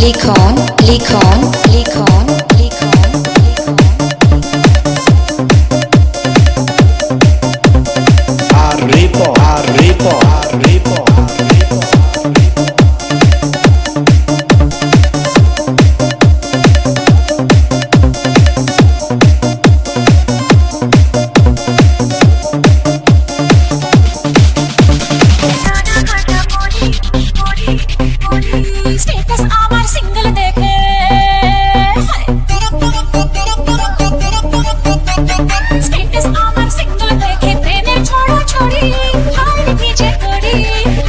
লিখন লিখন লিখন লিখন arripo arripo arripo স্ট্যাটাস আমার সিঙ্গেল দেখে স্ট্যাটাস আমার সিঙ্গেল দেখে প্রেমের ছড়াছড়ি হায় কি যে করি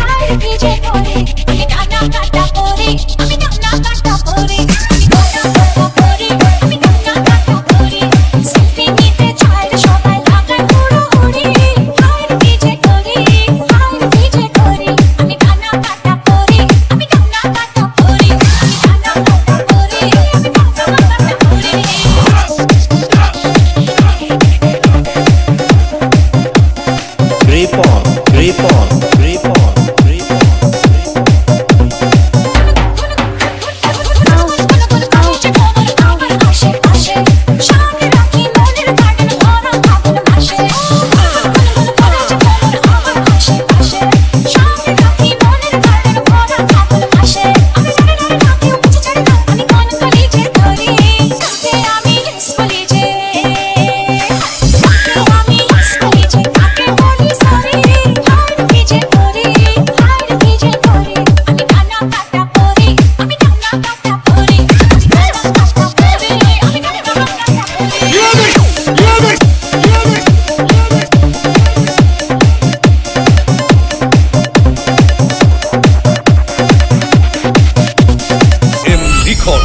হায় কি যে করি আমি টানা কাটা করি আমি টানা কাটা করি আমি টানা কাটা করি আমি টানা কাটা করি সেলফি নিতে চাই সবাই লাগায় হুড়োহুড়ি হায় কি যে করি হায় কি যে করি আমি টানা কাটা করি আমি টানা কাটা করি আমি টানা কাটা করি আমি টানা কাটা করি ripon ripon ripon ripon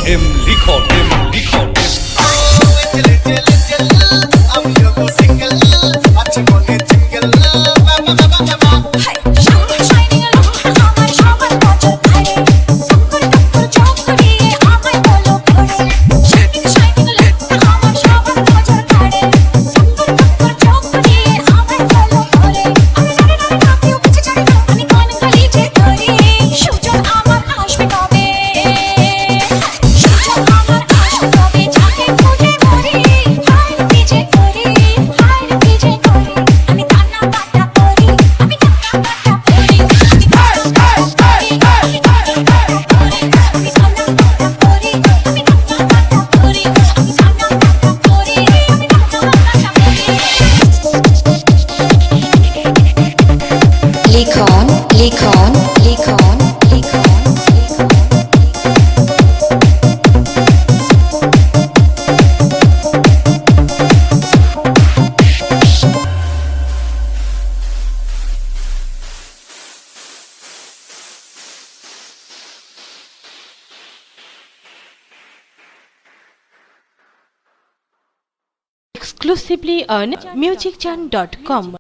em likhon লিখন লিখন লিখন লিখন exclusively on musicjan.com